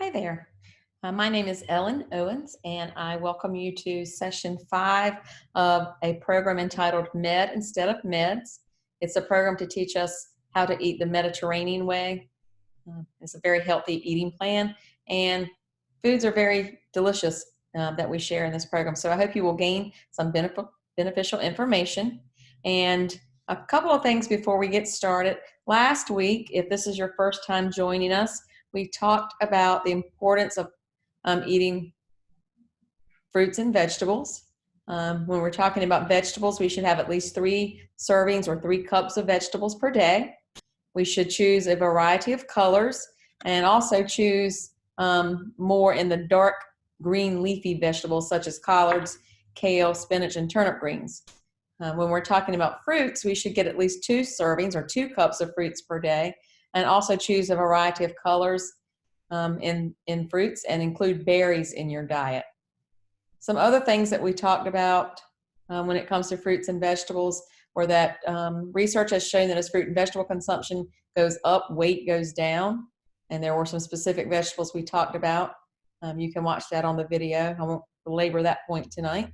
Hi there. My name is Ellen Owens, and I welcome you to session 5 of a program entitled Med Instead of Meds. It's a program to teach us how to eat the Mediterranean way. It's a very healthy eating plan, and foods are very delicious that we share in this program. So I hope you will gain some beneficial information. And a couple of things before we get started. Last week, if this is your first time joining us, we talked about the importance of eating fruits and vegetables. When we're talking about vegetables, we should have at least 3 servings or 3 cups of vegetables per day. We should choose a variety of colors and also choose more in the dark green leafy vegetables such as collards, kale, spinach, and turnip greens. When we're talking about fruits, we should get at least 2 servings or 2 cups of fruits per day, and also choose a variety of colors in fruits and include berries in your diet. Some other things that we talked about when it comes to fruits and vegetables were that research has shown that as fruit and vegetable consumption goes up, weight goes down, and there were some specific vegetables we talked about. You can watch that on the video. I won't belabor that point tonight.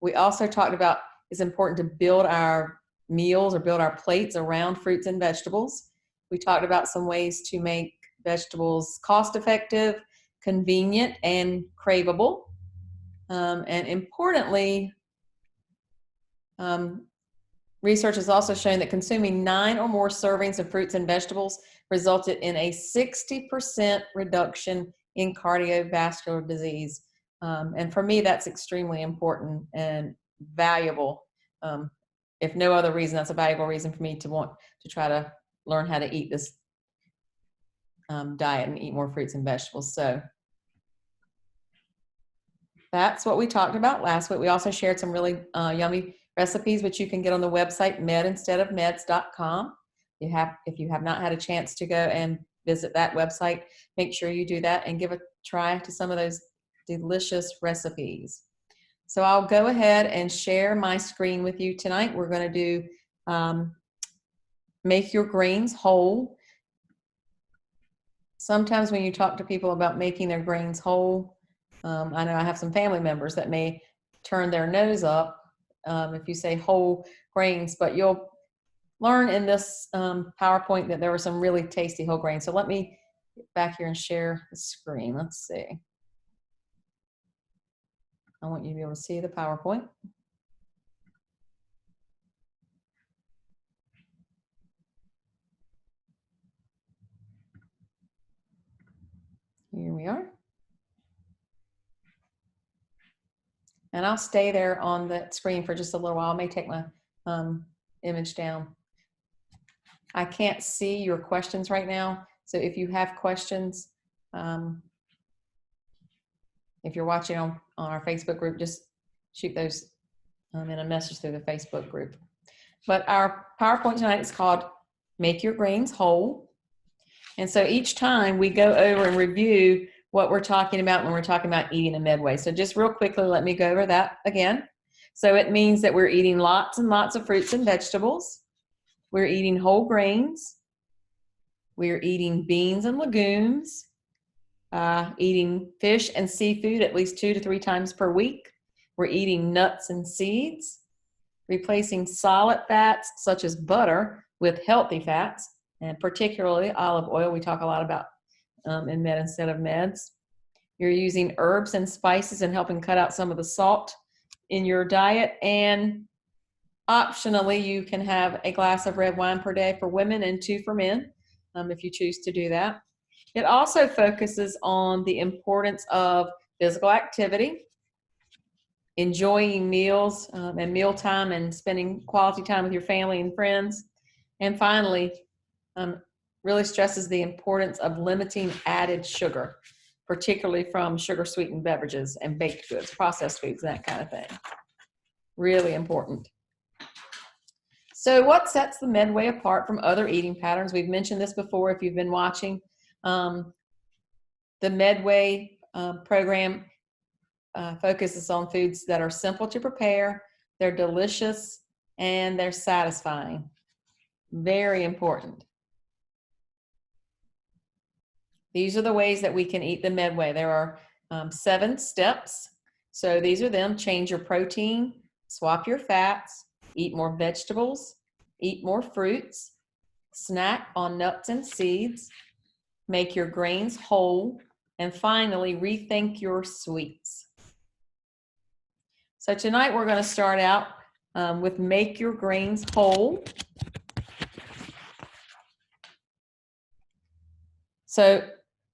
We also talked about it's important to build our meals or build our plates around fruits and vegetables. We talked about some ways to make vegetables cost-effective, convenient, and craveable. And importantly, research has also shown that consuming 9 or more servings of fruits and vegetables resulted in a 60% reduction in cardiovascular disease. And for me, that's extremely important and valuable. If no other reason, that's a valuable reason for me to want to try to learn how to eat this diet and eat more fruits and vegetables. So that's what we talked about last week. We also shared some really yummy recipes, which you can get on the website medinsteadofmeds.com. If you have not had a chance to go and visit that website, make sure you do that and give a try to some of those delicious recipes. So I'll go ahead and share my screen with you tonight. We're going to do make your grains whole. Sometimes when you talk to people about making their grains whole, I know I have some family members that may turn their nose up if you say whole grains, but you'll learn in this PowerPoint that there are some really tasty whole grains. So let me get back here and share the screen. Let's see. I want you to be able to see the PowerPoint. Here we are. And I'll stay there on the screen for just a little while. I may take my image down. I can't see your questions right now. So if you have questions, if you're watching on our Facebook group, just shoot those in a message through the Facebook group. But our PowerPoint tonight is called Make Your Grains Whole. And so each time we go over and review what we're talking about when we're talking about eating a midway. So just real quickly, let me go over that again. So it means that we're eating lots and lots of fruits and vegetables. We're eating whole grains. We're eating beans and legumes. Eating fish and seafood at least 2 to 3 times per week. We're eating nuts and seeds. Replacing solid fats such as butter with healthy fats, and particularly olive oil. We talk a lot about in Med Instead of Meds. You're using herbs and spices and helping cut out some of the salt in your diet. And optionally, you can have a glass of red wine per day for women and 2 for men, if you choose to do that. It also focuses on the importance of physical activity, enjoying meals and mealtime and spending quality time with your family and friends. And finally, really stresses the importance of limiting added sugar, particularly from sugar-sweetened beverages and baked goods, processed foods, that kind of thing. Really important. So what sets the Medway apart from other eating patterns? We've mentioned this before if you've been watching. The Medway program focuses on foods that are simple to prepare, they're delicious, and they're satisfying. Very important. These are the ways that we can eat the med way. There are 7 steps. So these are them. Change your protein, swap your fats, eat more vegetables, eat more fruits, snack on nuts and seeds, make your grains whole, and finally, rethink your sweets. So tonight we're going to start out with make your grains whole. So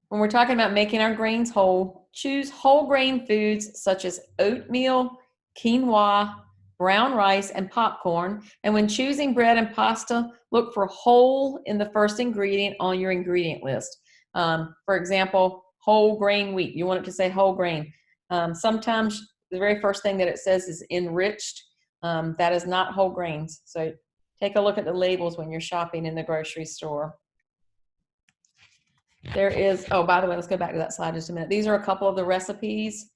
when we're talking about making our grains whole, choose whole grain foods such as oatmeal, quinoa, brown rice, and popcorn. And when choosing bread and pasta, look for whole in the first ingredient on your ingredient list. For example, whole grain wheat. You want it to say whole grain. Sometimes the very first thing that it says is enriched. That is not whole grains. So take a look at the labels when you're shopping in the grocery store. There is, oh, by the way, let's go back to that slide just a minute. These are a couple of the recipes.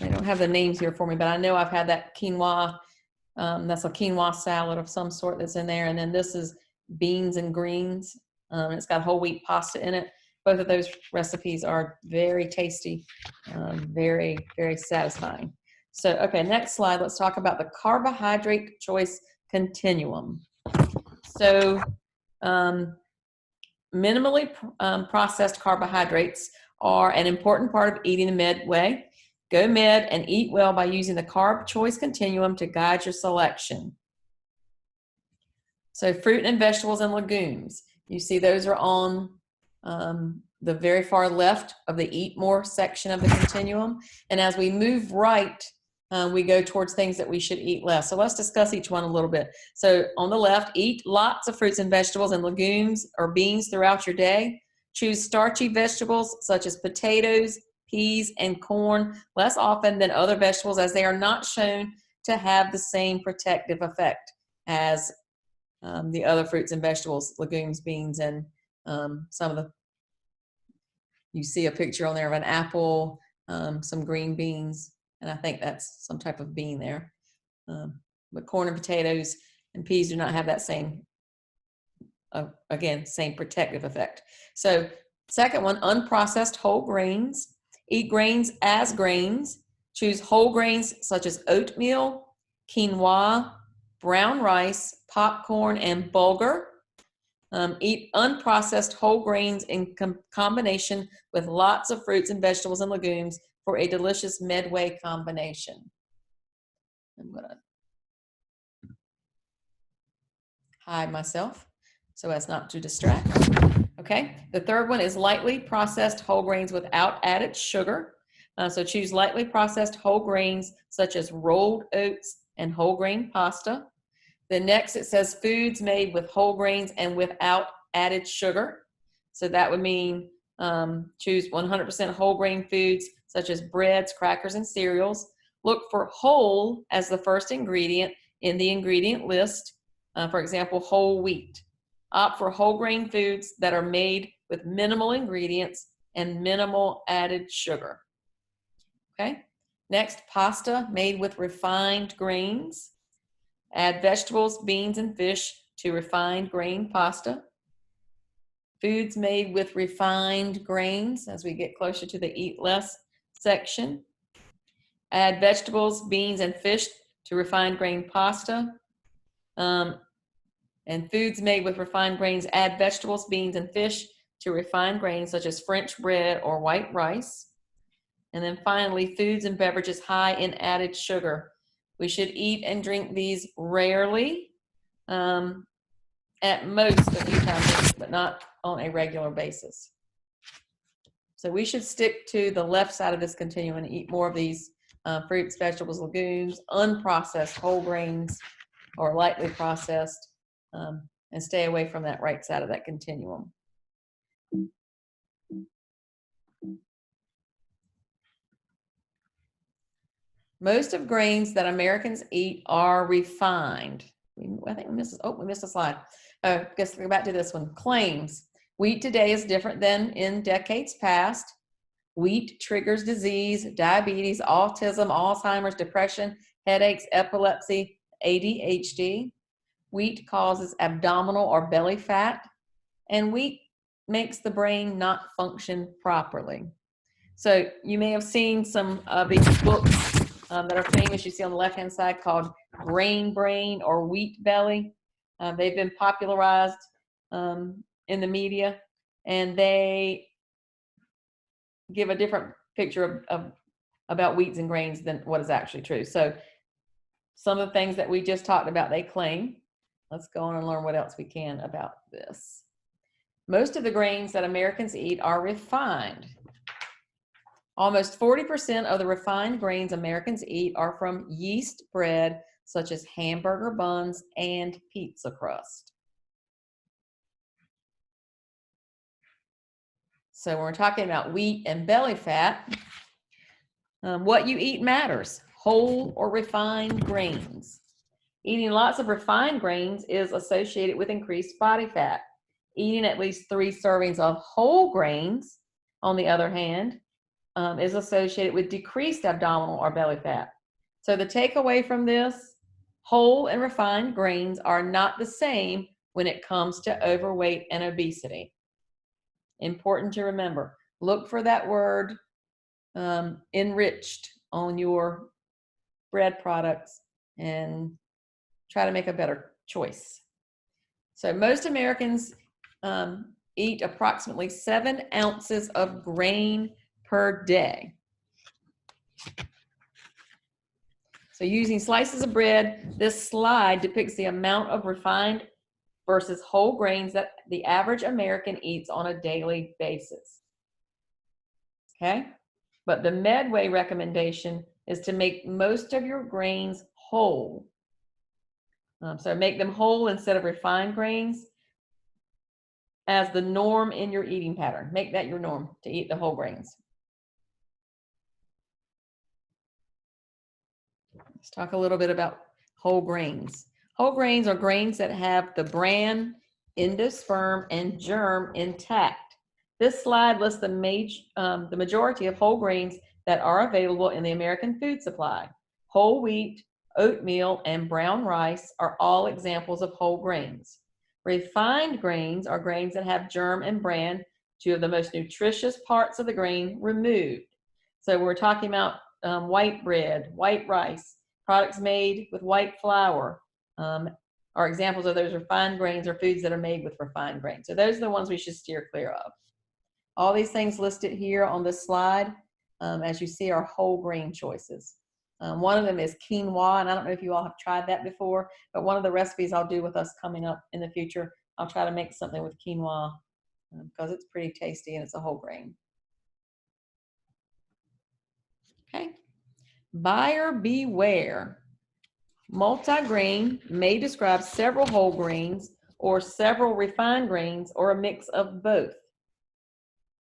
They don't have the names here for me, but I know I've had that quinoa. That's a quinoa salad of some sort that's in there. And then this is beans and greens. It's got whole wheat pasta in it. Both of those recipes are very tasty, very, very satisfying. So, okay, next slide. Let's talk about the carbohydrate choice continuum. So, minimally processed carbohydrates are an important part of eating the med way. Go med and eat well by using the carb choice continuum to guide your selection. So fruit and vegetables and legumes. You see those are on the very far left of the eat more section of the continuum. And as we move right, we go towards things that we should eat less. So let's discuss each one a little bit. So on the left, eat lots of fruits and vegetables and legumes or beans throughout your day. Choose starchy vegetables such as potatoes, peas, and corn less often than other vegetables, as they are not shown to have the same protective effect as the other fruits and vegetables, legumes, beans, and some of the, you see a picture on there of an apple, some green beans, and I think that's some type of bean there. But corn and potatoes and peas do not have that same, again, same protective effect. So second one, unprocessed whole grains. Eat grains as grains. Choose whole grains such as oatmeal, quinoa, brown rice, popcorn, and bulgur. Eat unprocessed whole grains in combination with lots of fruits and vegetables and legumes for a delicious midway combination. I'm going to hide myself so as not to distract. Okay, the third one is lightly processed whole grains without added sugar. So choose lightly processed whole grains such as rolled oats and whole grain pasta. Then next it says foods made with whole grains and without added sugar. So that would mean choose 100% whole grain foods such as breads, crackers, and cereals. Look for whole as the first ingredient in the ingredient list. For example, whole wheat. Opt for whole grain foods that are made with minimal ingredients and minimal added sugar. Okay, next, pasta made with refined grains. Add vegetables, beans, and fish to refined grain pasta. Foods made with refined grains as we get closer to the eat less section. Add vegetables, beans, and fish to refined grain pasta. And foods made with refined grains, add vegetables, beans, and fish to refined grains such as French bread or white rice. And then finally, foods and beverages high in added sugar. We should eat and drink these rarely, at most a few times, but not on a regular basis. So we should stick to the left side of this continuum and eat more of these fruits, vegetables, legumes, unprocessed whole grains, or lightly processed, and stay away from that right side of that continuum. Most of grains that Americans eat are refined. I think we missed a slide. I guess we'll go back to this one. Claims. Wheat today is different than in decades past. Wheat triggers disease, diabetes, autism, Alzheimer's, depression, headaches, epilepsy, ADHD. Wheat causes abdominal or belly fat, and wheat makes the brain not function properly. So you may have seen some of these books that are famous. You see on the left-hand side called Grain Brain or Wheat Belly. They've been popularized in the media, and they give a different picture of about wheats and grains than what is actually true. So some of the things that we just talked about, they claim. Let's go on and learn what else we can about this. Most of the grains that Americans eat are refined. Almost 40% of the refined grains Americans eat are from yeast bread, such as hamburger buns and pizza crust. So when we're talking about wheat and belly fat, what you eat matters, whole or refined grains. Eating lots of refined grains is associated with increased body fat. Eating at least 3 servings of whole grains, on the other hand, is associated with decreased abdominal or belly fat. So the takeaway from this, whole and refined grains are not the same when it comes to overweight and obesity. Important to remember. Look for that word enriched on your bread products and try to make a better choice. So most Americans eat approximately 7 ounces of grain per day. So using slices of bread, this slide depicts the amount of refined versus whole grains that the average American eats on a daily basis. Okay? But the Medway recommendation is to make most of your grains whole. So make them whole instead of refined grains as the norm in your eating pattern. Make that your norm to eat the whole grains. Let's talk a little bit about whole grains. Whole grains are grains that have the bran, endosperm, and germ intact. This slide lists the majority of whole grains that are available in the American food supply. Whole wheat, oatmeal, and brown rice are all examples of whole grains. Refined grains are grains that have germ and bran, 2 of the most nutritious parts of the grain, removed. So we're talking about white bread, white rice, products made with white flour are examples of those refined grains or foods that are made with refined grains. So those are the ones we should steer clear of. All these things listed here on this slide, as you see, are whole grain choices. One of them is quinoa, and I don't know if you all have tried that before, but one of the recipes I'll do with us coming up in the future, I'll try to make something with quinoa because it's pretty tasty and it's a whole grain. Okay. Buyer beware. Multigrain may describe several whole grains or several refined grains or a mix of both.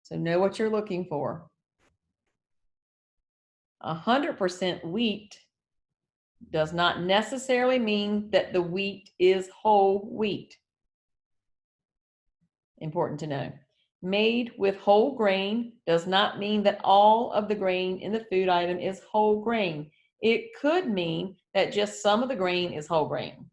So know what you're looking for. 100% wheat does not necessarily mean that the wheat is whole wheat. Important to know. Made with whole grain does not mean that all of the grain in the food item is whole grain. It could mean that just some of the grain is whole grain.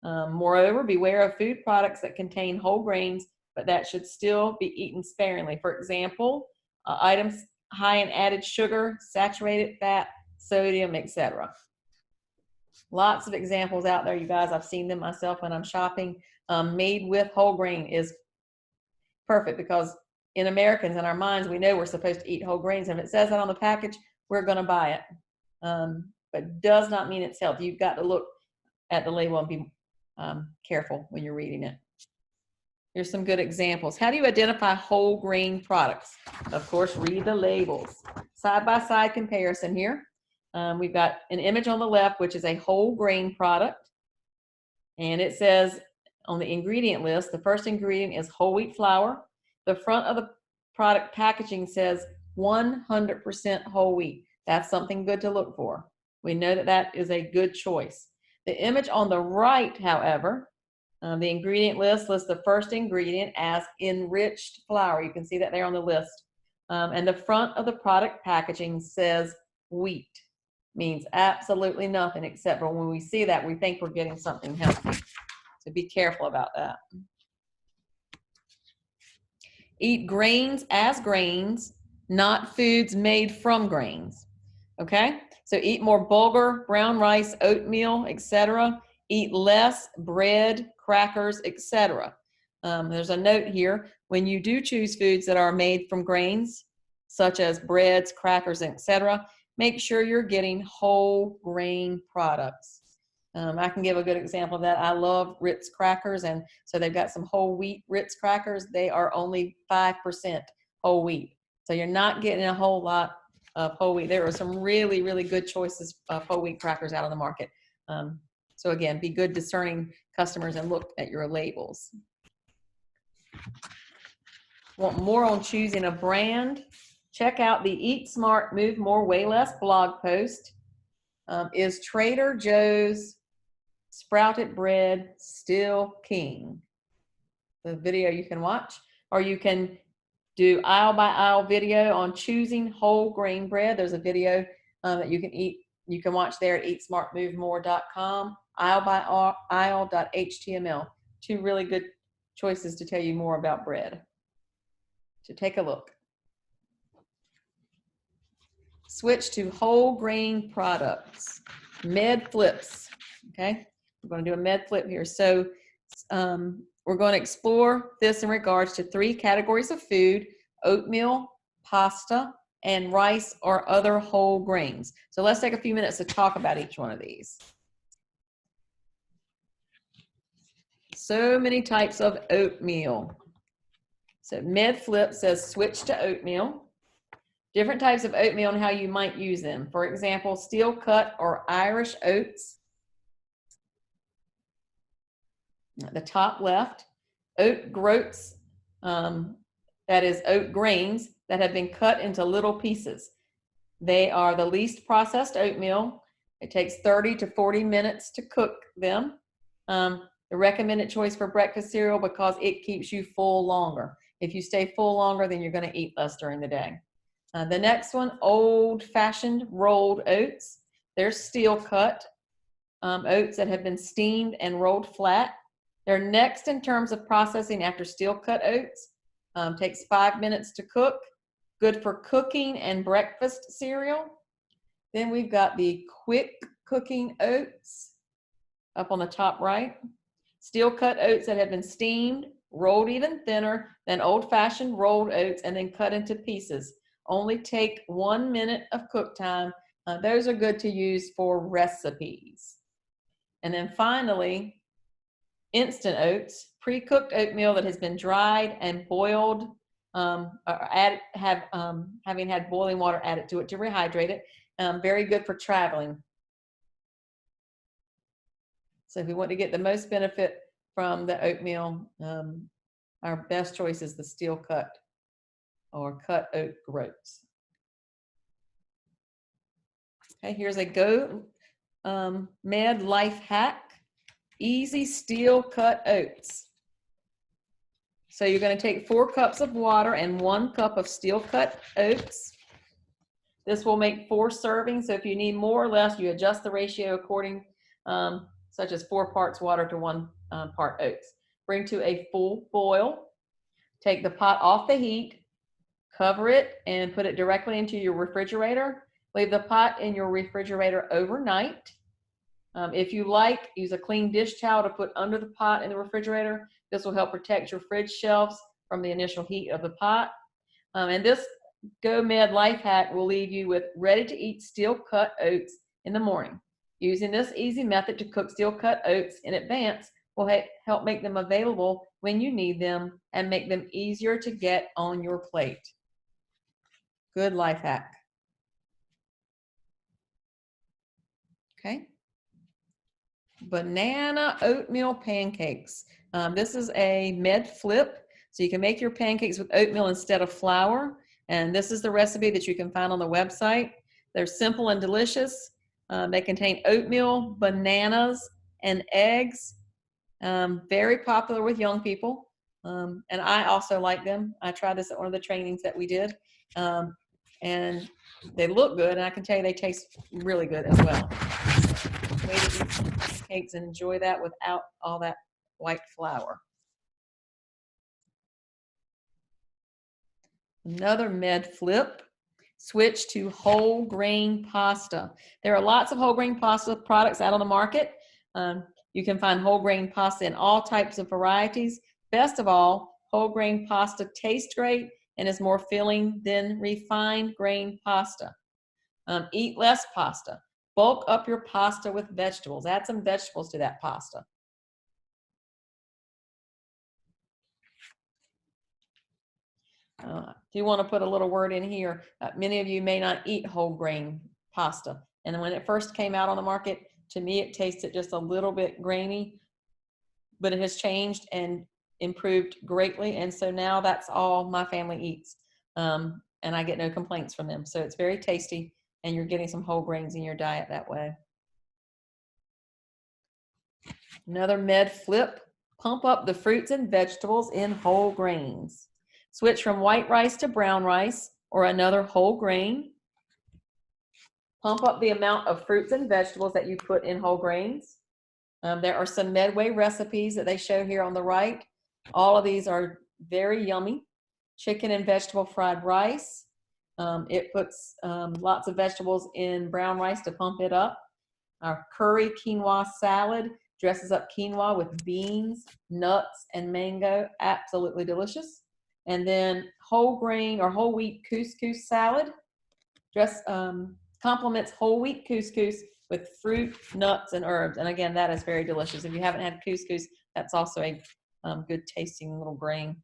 Moreover, beware of food products that contain whole grains, but that should still be eaten sparingly. For example, items high in added sugar, saturated fat, sodium, etc. Lots of examples out there, you guys. I've seen them myself when I'm shopping. Made with whole grain is perfect because in Americans, in our minds, we know we're supposed to eat whole grains. And if it says that on the package, we're going to buy it. But does not mean it's healthy. You've got to look at the label and be careful when you're reading it. Here's some good examples. How do you identify whole grain products? Of course, read the labels. Side-by-side comparison here. We've got an image on the left, which is a whole grain product. And it says on the ingredient list, the first ingredient is whole wheat flour. The front of the product packaging says 100% whole wheat. That's something good to look for. We know that that is a good choice. The image on the right, however, the ingredient list lists the first ingredient as enriched flour. You can see that there on the list. And the front of the product packaging says wheat. Means absolutely nothing except for when we see that, we think we're getting something healthy. So be careful about that. Eat grains as grains, not foods made from grains. Okay? So eat more bulgur, brown rice, oatmeal, etc. Eat less bread, crackers, etc. There's a note here. When you do choose foods that are made from grains, such as breads, crackers, etc., make sure you're getting whole grain products. I can give a good example of that. I love Ritz crackers, and so they've got some whole wheat Ritz crackers. They are only 5% whole wheat. So you're not getting a whole lot of whole wheat. There are some really, really good choices of whole wheat crackers out on the market. So again, be good discerning customers and look at your labels. Want more on choosing a brand? Check out the Eat Smart, Move More, Weigh Less blog post. Is Trader Joe's sprouted bread still king? The video you can watch, or you can do aisle by aisle video on choosing whole grain bread. There's a video that you can watch there at eatsmartmovemore.com, aisle by aisle.html. Two really good choices to tell you more about bread. So take a look. Switch to whole grain products. Med flips. Okay, we're going to do a med flip here. So we're going to explore this in regards to 3 categories of food: oatmeal, pasta, and rice or other whole grains. So let's take a few minutes to talk about each one of these. So many types of oatmeal. So med flip says switch to oatmeal. Different types of oatmeal and how you might use them. For example, steel cut or Irish oats. At the top left, oat groats, that is oat grains that have been cut into little pieces. They are the least processed oatmeal. It takes 30 to 40 minutes to cook them. The recommended choice for breakfast cereal because it keeps you full longer. If you stay full longer, then you're going to eat less during the day. The next one, old-fashioned rolled oats. They're steel cut oats that have been steamed and rolled flat. They're next in terms of processing after steel cut oats. Takes 5 minutes to cook. Good for cooking and breakfast cereal. Then we've got the quick cooking oats up on the top right. Steel cut oats that have been steamed, rolled even thinner than old-fashioned rolled oats, and then cut into pieces. Only take 1 minute of cook time. Those are good to use for recipes. And then finally, instant oats, pre-cooked oatmeal that has been dried and boiled, having had boiling water added to it to rehydrate it. Very good for traveling. So if we want to get the most benefit from the oatmeal, our best choice is the steel cut or cut oat groats. Okay, here's a Go Med life hack. Easy steel cut oats. So you're going to take 4 cups of water and 1 cup of steel cut oats. This will make 4 servings. So if you need more or less, you adjust the ratio according, such as 4 parts water to 1 part oats. Bring to a full boil. Take the pot off the heat. Cover it and put it directly into your refrigerator. Leave the pot in your refrigerator overnight. If you like, use a clean dish towel to put under the pot in the refrigerator. This will help protect your fridge shelves from the initial heat of the pot. And this Go Med life hack will leave you with ready-to-eat steel-cut oats in the morning. Using this easy method to cook steel-cut oats in advance will help make them available when you need them and make them easier to get on your plate. Good life hack. Okay. Banana oatmeal pancakes. This is a med flip, so you can make your pancakes with oatmeal instead of flour. And this is the recipe that you can find on the website. They're simple and delicious. They contain oatmeal, bananas, and eggs. Very popular with young people. And I also like them. I tried this at one of the trainings that we did. And they look good, and I can tell you they taste really good as well. Way to eat some pancakes and enjoy that without all that white flour. Another med flip, switch to whole grain pasta. There are lots of whole grain pasta products out on the market. You can find whole grain pasta in all types of varieties. Best of all, whole grain pasta tastes great and is more filling than refined grain pasta. Eat less pasta. Bulk up your pasta with vegetables. Add some vegetables to that pasta. Do want to put a little word in here. Many of you may not eat whole grain pasta. And when it first came out on the market, to me, it tasted just a little bit grainy, but it has changed and improved greatly. And so now that's all my family eats. And I get no complaints from them. So it's very tasty and you're getting some whole grains in your diet that way. Another med flip, pump up the fruits and vegetables in whole grains. Switch from white rice to brown rice or another whole grain. Pump up the amount of fruits and vegetables that you put in whole grains. There are some Medway recipes that they show here on the right. All of these are very yummy. Chicken and vegetable fried rice. It puts lots of vegetables in brown rice to pump it up. Our curry quinoa salad dresses up quinoa with beans, nuts, and mango. Absolutely delicious. And then whole grain or whole wheat couscous salad complements whole wheat couscous with fruit, nuts, and herbs. And again, that is very delicious. If you haven't had couscous, that's also a good tasting little grain.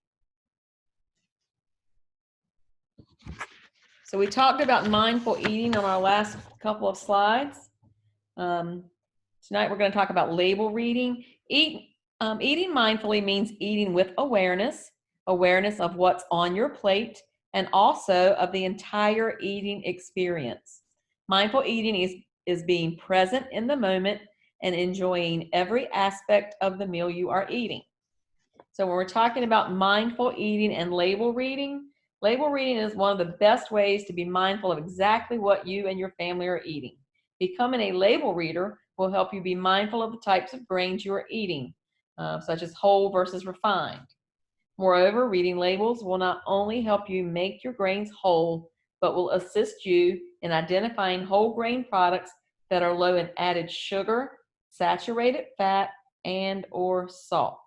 So we talked about mindful eating on our last couple of slides. Tonight we're going to talk about label reading. Eating mindfully means eating with awareness of what's on your plate, and also of the entire eating experience. Mindful eating is being present in the moment and enjoying every aspect of the meal you are eating. So when we're talking about mindful eating and label reading is one of the best ways to be mindful of exactly what you and your family are eating. Becoming a label reader will help you be mindful of the types of grains you are eating, such as whole versus refined. Moreover, reading labels will not only help you make your grains whole, but will assist you in identifying whole grain products that are low in added sugar, saturated fat, and or salt.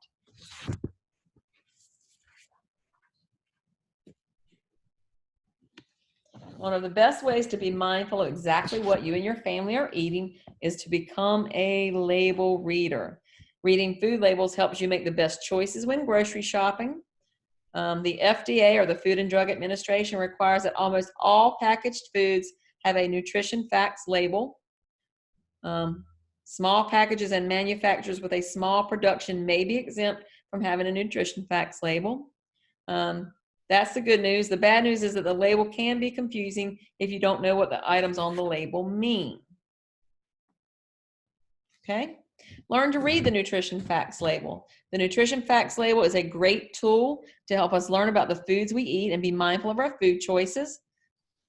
One of the best ways to be mindful of exactly what you and your family are eating is to become a label reader. Reading food labels helps you make the best choices when grocery shopping. The FDA, or the Food and Drug Administration, requires that almost all packaged foods have a nutrition facts label. Small packages and manufacturers with a small production may be exempt from having a nutrition facts label. That's the good news. The bad news is that the label can be confusing if you don't know what the items on the label mean. Okay? Learn to read the nutrition facts label. The nutrition facts label is a great tool to help us learn about the foods we eat and be mindful of our food choices.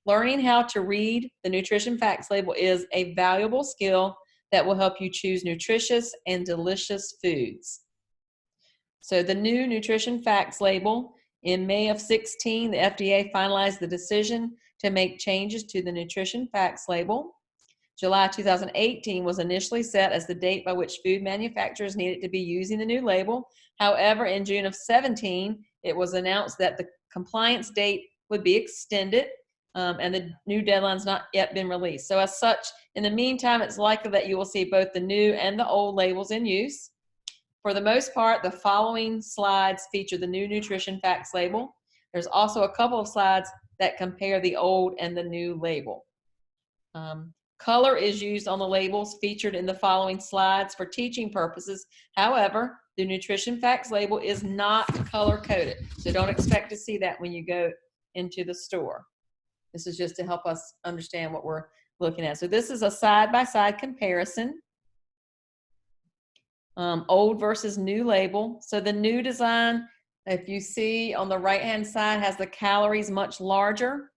Learning how to read the nutrition facts label is a valuable skill that will help you choose nutritious and delicious foods. So the new nutrition facts label, in May of 2016, the FDA finalized the decision to make changes to the nutrition facts label. July 2018 was initially set as the date by which food manufacturers needed to be using the new label. However, in June of 2017, it was announced that the compliance date would be extended, and the new deadline's not yet been released. So as such, in the meantime, it's likely that you will see both the new and the old labels in use. For the most part, the following slides feature the new nutrition facts label. There's also a couple of slides that compare the old and the new label. Color is used on the labels featured in the following slides for teaching purposes. However, the nutrition facts label is not color coded, so don't expect to see that when you go into the store. This is just to help us understand what we're looking at. So this is a side-by-side comparison. Old versus new label. So the new design, if you see on the right-hand side, has the calories much larger,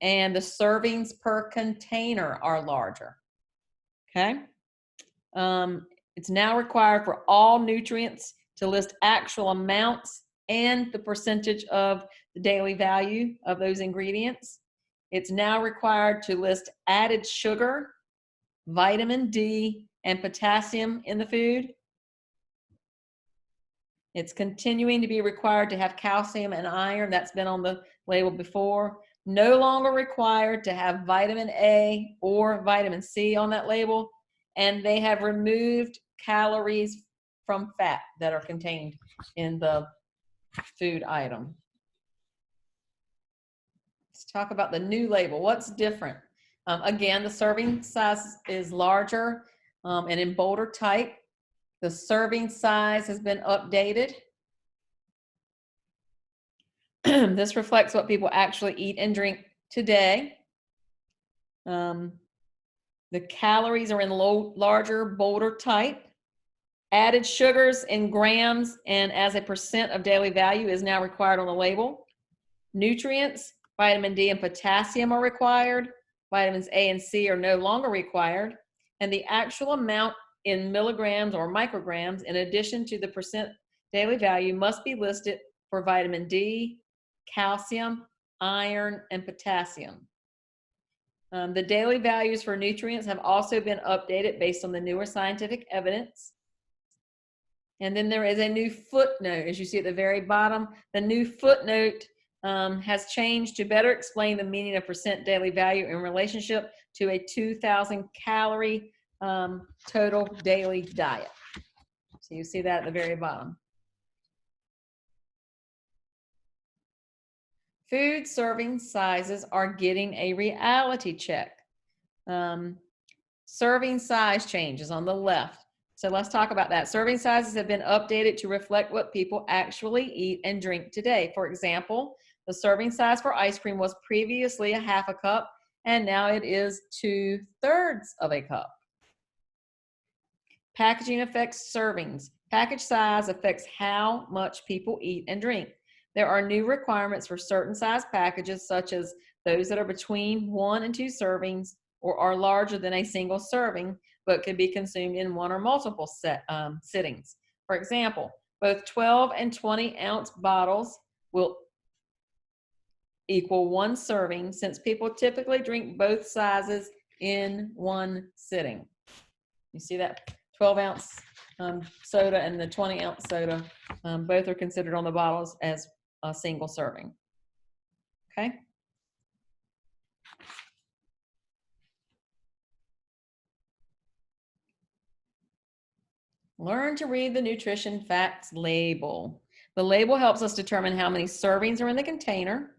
and the servings per container are larger. Okay. It's now required for all nutrients to list actual amounts and the percentage of the daily value of those ingredients. It's now required to list added sugar, vitamin D, and potassium in the food. It's continuing to be required to have calcium and iron. That's been on the label before. No longer required to have vitamin A or vitamin C on that label. And they have removed calories from fat that are contained in the food item. Let's talk about the new label. What's different? Again, the serving size is larger and in bolder type. The serving size has been updated. This reflects what people actually eat and drink today. The calories are in larger, bolder type. Added sugars in grams and as a percent of daily value is now required on the label. Nutrients, vitamin D and potassium are required. Vitamins A and C are no longer required. And the actual amount in milligrams or micrograms, in addition to the percent daily value, must be listed for vitamin D, calcium, iron, and potassium. The daily values for nutrients have also been updated based on the newer scientific evidence. And then there is a new footnote, as you see at the very bottom. The new footnote has changed to better explain the meaning of percent daily value in relationship to a 2,000 calorie total daily diet. So you see that at the very bottom. Food serving sizes are getting a reality check. Serving size changes on the left. So let's talk about that. Serving sizes have been updated to reflect what people actually eat and drink today. For example, the serving size for ice cream was previously a half a cup, and now it is 2/3 of a cup. Packaging affects servings. Package size affects how much people eat and drink. There are new requirements for certain size packages, such as those that are between 1 and 2 servings or are larger than a single serving, but can be consumed in one or multiple sittings. For example, both 12 and 20 ounce bottles will equal 1 serving, since people typically drink both sizes in one sitting. You see that 12 ounce soda and the 20 ounce soda, both are considered on the bottles as a single serving. Okay. Learn to read the nutrition facts label. The label helps us determine how many servings are in the container.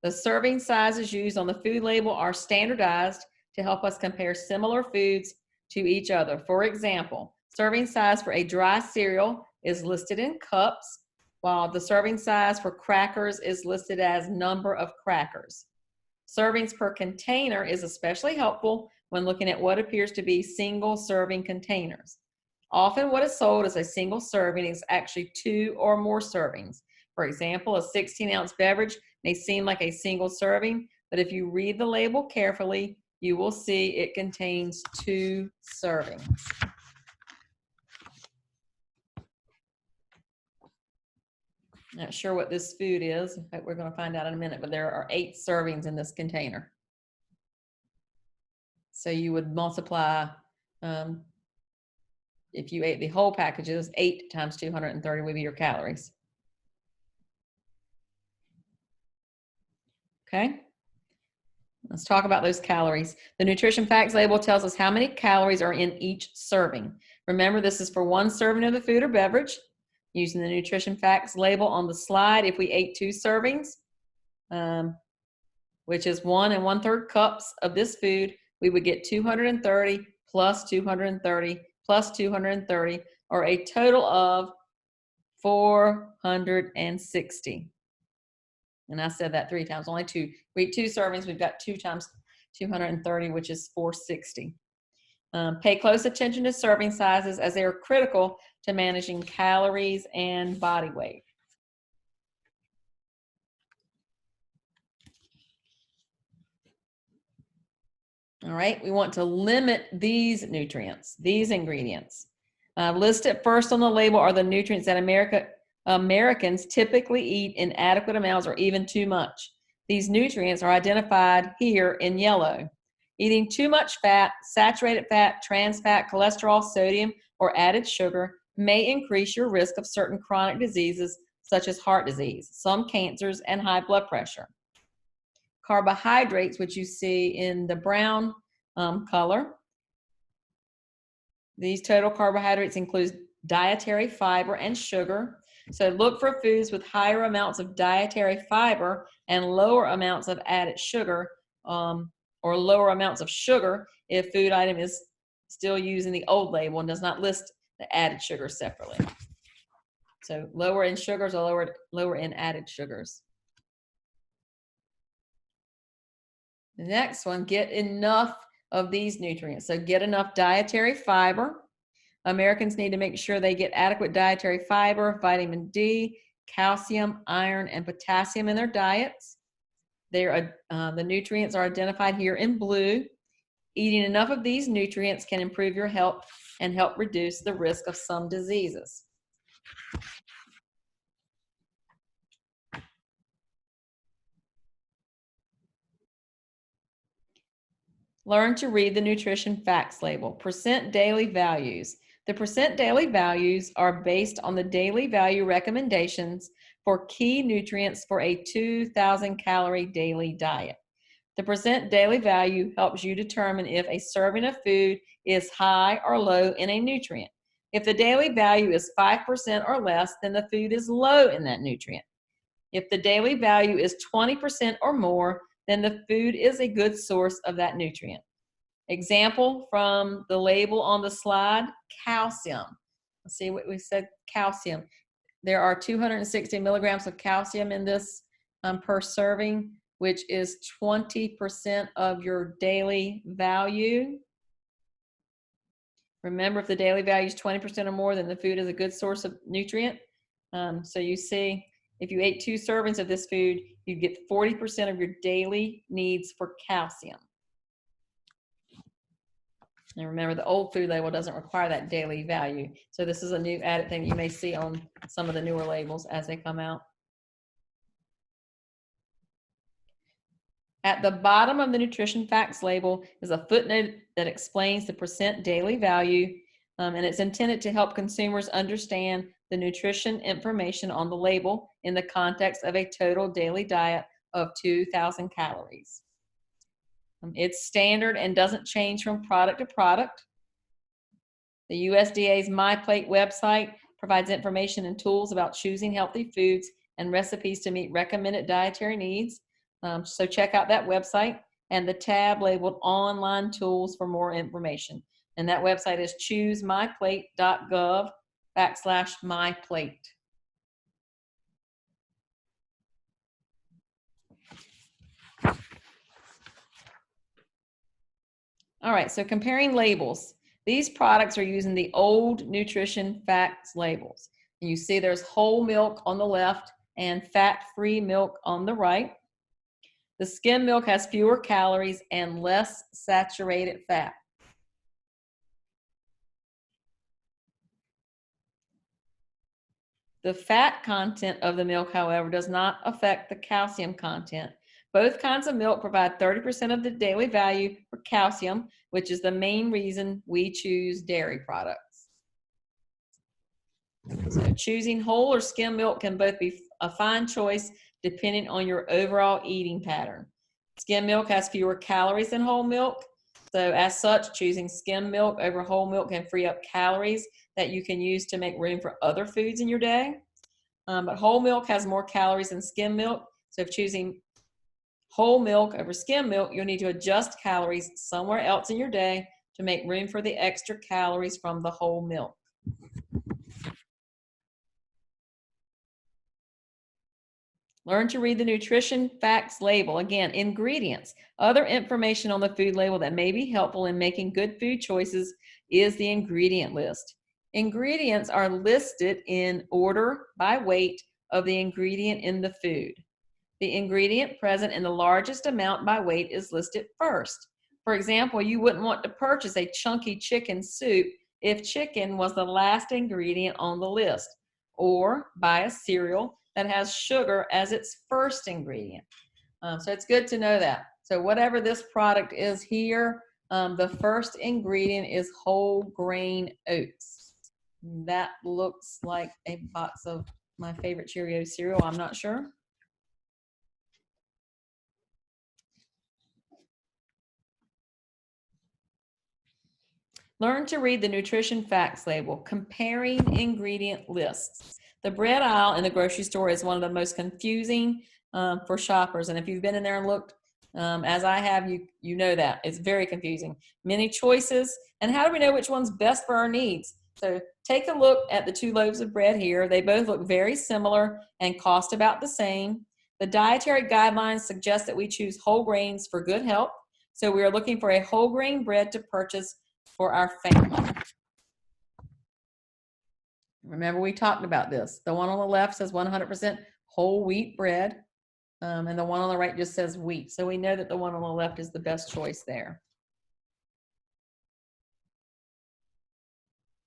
The serving sizes used on the food label are standardized to help us compare similar foods to each other. For example, serving size for a dry cereal is listed in cups, while the serving size for crackers is listed as number of crackers. Servings per container is especially helpful when looking at what appears to be single serving containers. Often what is sold as a single serving is actually 2 or more servings. For example, a 16-ounce beverage may seem like a single serving, but if you read the label carefully, you will see it contains 2 servings. Not sure what this food is, but we're going to find out in a minute, but there are 8 servings in this container. So you would multiply, if you ate the whole packages, 8 times 230 would be your calories. Okay, let's talk about those calories. The nutrition facts label tells us how many calories are in each serving. Remember, this is for 1 serving of the food or beverage. Using the nutrition facts label on the slide, if we ate 2 servings, which is 1 1/3 cups of this food, we would get 230 plus 230 plus 230, or a total of 460. And I said that 3 times, only 2. We eat 2 servings, we've got 2 times 230, which is 460. Pay close attention to serving sizes, as they are critical to managing calories and body weight. All right, we want to limit these nutrients, these ingredients. Listed first on the label are the nutrients that Americans typically eat in adequate amounts or even too much. These nutrients are identified here in yellow. Eating too much fat, saturated fat, trans fat, cholesterol, sodium, or added sugar may increase your risk of certain chronic diseases such as heart disease, some cancers, and high blood pressure. Carbohydrates, which you see in the brown color, these total carbohydrates include dietary fiber and sugar. So look for foods with higher amounts of dietary fiber and lower amounts of added sugar, or lower amounts of sugar if food item is still using the old label and does not list the added sugar separately. So lower in sugars or lower in added sugars. The next one, get enough of these nutrients. So get enough dietary fiber. Americans need to make sure they get adequate dietary fiber, vitamin D, calcium, iron, and potassium in their diets. The nutrients are identified here in blue. Eating enough of these nutrients can improve your health and help reduce the risk of some diseases. Learn to read the nutrition facts label. Percent daily values. The percent daily values are based on the daily value recommendations for key nutrients for a 2,000 calorie daily diet. The percent daily value helps you determine if a serving of food is high or low in a nutrient. If the daily value is 5% or less, then the food is low in that nutrient. If the daily value is 20% or more, then the food is a good source of that nutrient. Example from the label on the slide, calcium. Let's see what we said, calcium. There are 260 milligrams of calcium in this per serving, which is 20% of your daily value. Remember, if the daily value is 20% or more, then the food is a good source of nutrient. So you see, if you ate 2 servings of this food, you get 40% of your daily needs for calcium. And remember, the old food label doesn't require that daily value. So this is a new added thing you may see on some of the newer labels as they come out. At the bottom of the nutrition facts label is a footnote that explains the percent daily value, and it's intended to help consumers understand the nutrition information on the label in the context of a total daily diet of 2,000 calories. It's standard and doesn't change from product to product. The USDA's MyPlate website provides information and tools about choosing healthy foods and recipes to meet recommended dietary needs. So check out that website and the tab labeled online tools for more information. And that website is choosemyplate.gov/myplate. All right, so comparing labels. These products are using the old nutrition facts labels. And you see there's whole milk on the left and fat-free milk on the right. The skim milk has fewer calories and less saturated fat. The fat content of the milk, however, does not affect the calcium content. Both kinds of milk provide 30% of the daily value for calcium, which is the main reason we choose dairy products. So choosing whole or skim milk can both be a fine choice depending on your overall eating pattern. Skim milk has fewer calories than whole milk. So as such, choosing skim milk over whole milk can free up calories that you can use to make room for other foods in your day. But whole milk has more calories than skim milk. So if choosing whole milk over skim milk, you'll need to adjust calories somewhere else in your day to make room for the extra calories from the whole milk. Learn to read the nutrition facts label. Again, ingredients. Other information on the food label that may be helpful in making good food choices is the ingredient list. Ingredients are listed in order by weight of the ingredient in the food. The ingredient present in the largest amount by weight is listed first. For example, you wouldn't want to purchase a chunky chicken soup if chicken was the last ingredient on the list, or buy a cereal that has sugar as its first ingredient. So it's good to know that. So whatever this product is here, the first ingredient is whole grain oats. That looks like a box of my favorite Cheerio cereal. I'm not sure. Learn to read the nutrition facts label, comparing ingredient lists. The bread aisle in the grocery store is one of the most confusing for shoppers. And if you've been in there and looked, as I have, you know that. It's very confusing. Many choices. And how do we know which one's best for our needs? So take a look at the 2 loaves of bread here. They both look very similar and cost about the same. The dietary guidelines suggest that we choose whole grains for good health. So we are looking for a whole grain bread to purchase for our family. Remember, we talked about this. The one on the left says 100% whole wheat bread, and the one on the right just says wheat. So we know that the one on the left is the best choice there.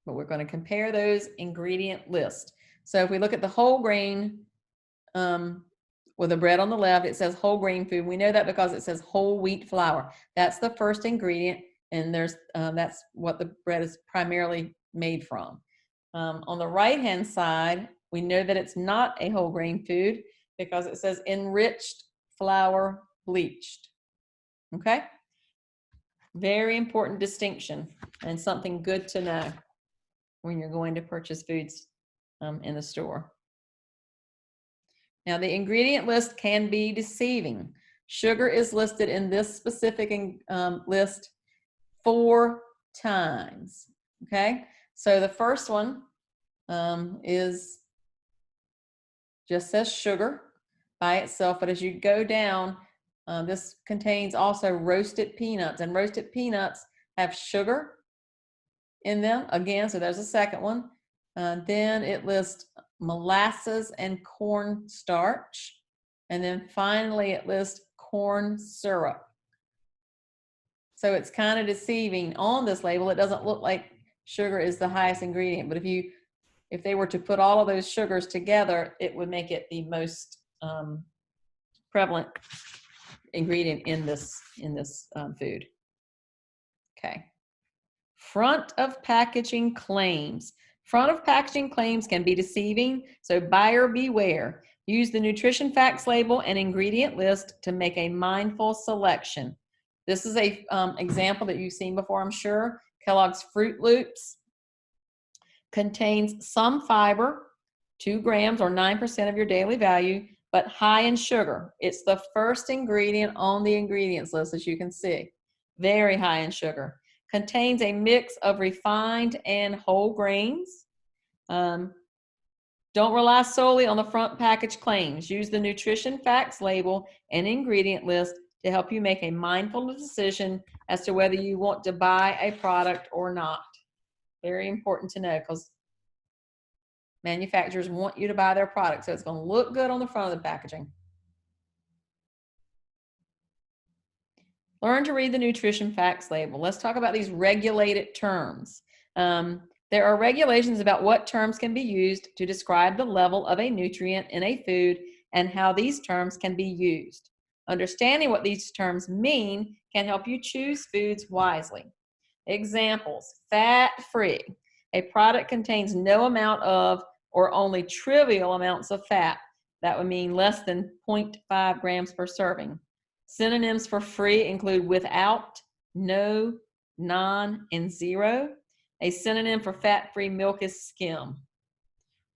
But we're going to compare those ingredient lists. So if we look at the whole grain, with the bread on the left, it says whole grain food. We know that because it says whole wheat flour. That's the first ingredient, and that's what the bread is primarily made from. On the right-hand side, we know that it's not a whole grain food because it says enriched flour bleached. Okay? Very important distinction and something good to know when you're going to purchase foods in the store. Now, the ingredient list can be deceiving. Sugar is listed in this specific list 4 times. Okay? So the first one is just says sugar by itself, but as you go down, this contains also roasted peanuts, and roasted peanuts have sugar in them again, so there's a second one. Then it lists molasses and cornstarch, and then finally it lists corn syrup. So it's kind of deceiving. On this label, it doesn't look like sugar is the highest ingredient, but if they were to put all of those sugars together, it would make it the most prevalent ingredient in this food. Okay. Front of packaging claims. Front of packaging claims can be deceiving, so buyer beware. Use the nutrition facts label and ingredient list to make a mindful selection. This is a example that you've seen before, I'm sure. Kellogg's Fruit Loops contains some fiber, 2 grams or 9% of your daily value, but high in sugar. It's the first ingredient on the ingredients list, as you can see. Very high in sugar. Contains a mix of refined and whole grains. Don't rely solely on the front package claims. Use the nutrition facts label and ingredient list to help you make a mindful decision as to whether you want to buy a product or not. Very important to know because manufacturers want you to buy their product, so it's going to look good on the front of the packaging. Learn to read the nutrition facts label. Let's talk about these regulated terms. There are regulations about what terms can be used to describe the level of a nutrient in a food and how these terms can be used. Understanding what these terms mean can help you choose foods wisely. Examples: fat-free. A product contains no amount of or only trivial amounts of fat. That would mean less than 0.5 grams per serving. Synonyms for free include without, no, non, and zero. A synonym for fat-free milk is skim.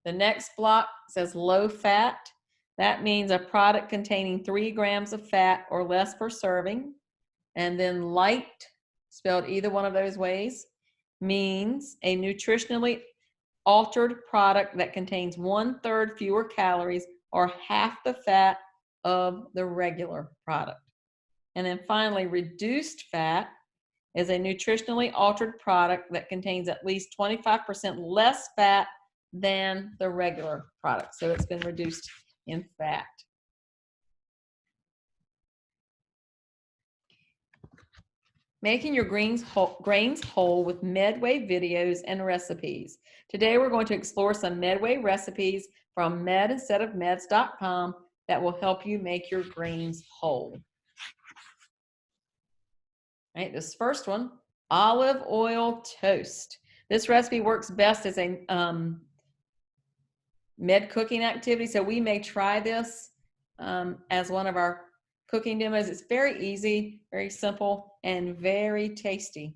The next block says low fat. That means a product containing 3 grams of fat or less per serving. And then light, spelled either one of those ways, means a nutritionally altered product that contains 1/3 fewer calories or half the fat of the regular product. And then finally, reduced fat is a nutritionally altered product that contains at least 25% less fat than the regular product. So it's been reduced in fat. Making your grains whole with Medway videos and recipes. Today we're going to explore some Medway recipes from medinsteadofmeds.com that will help you make your grains whole. All right, this first one, olive oil toast. This recipe works best as a med cooking activity, so we may try this as one of our cooking demos. It's very easy, very simple, and very tasty.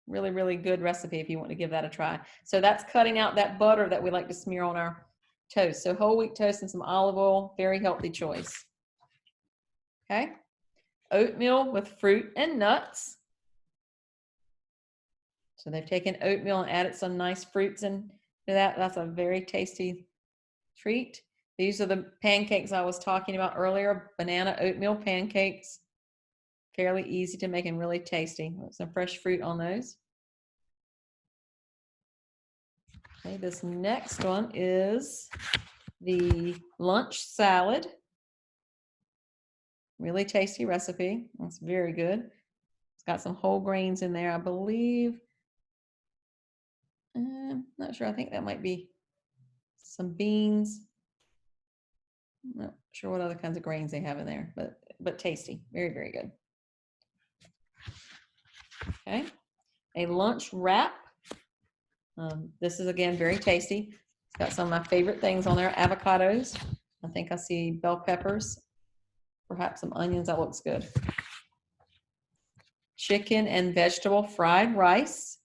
Really, really good recipe if you want to give that a try. So that's cutting out that butter that we like to smear on our toast. So whole wheat toast and some olive oil, very healthy choice. Okay. Oatmeal with fruit and nuts. So they've taken oatmeal and added some nice fruits into that. That's a very tasty treat. These are the pancakes I was talking about earlier, banana oatmeal pancakes. Fairly easy to make and really tasty. Some fresh fruit on those. Okay, this next one is the lunch salad. Really tasty recipe. That's very good. It's got some whole grains in there, I believe. Not sure. I think that might be some beans. Not sure what other kinds of grains they have in there, but tasty. Very, very good. Okay. A lunch wrap. This is, again, very tasty. It's got some of my favorite things on there. Avocados. I think I see bell peppers. Perhaps some onions. That looks good. Chicken and vegetable fried rice.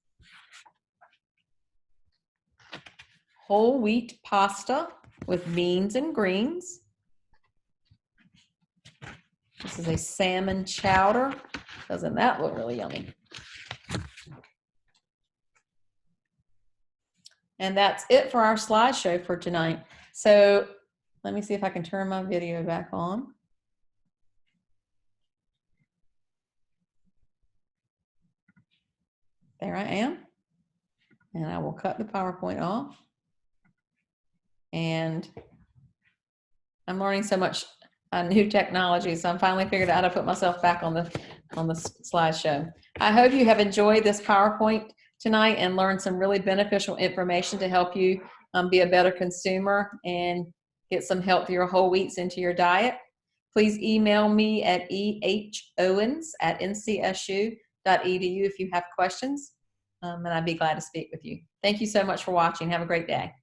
Whole wheat pasta with beans and greens. This is a salmon chowder. Doesn't that look really yummy? And that's it for our slideshow for tonight. So let me see if I can turn my video back on. There I am. And I will cut the PowerPoint off. And I'm learning so much new technology, so I'm finally figured out how to put myself back on the slideshow. I hope you have enjoyed this PowerPoint tonight and learned some really beneficial information to help you be a better consumer and get some healthier whole wheats into your diet. Please email me at ehowens@ncsu.edu if you have questions, and I'd be glad to speak with you. Thank you so much for watching. Have a great day.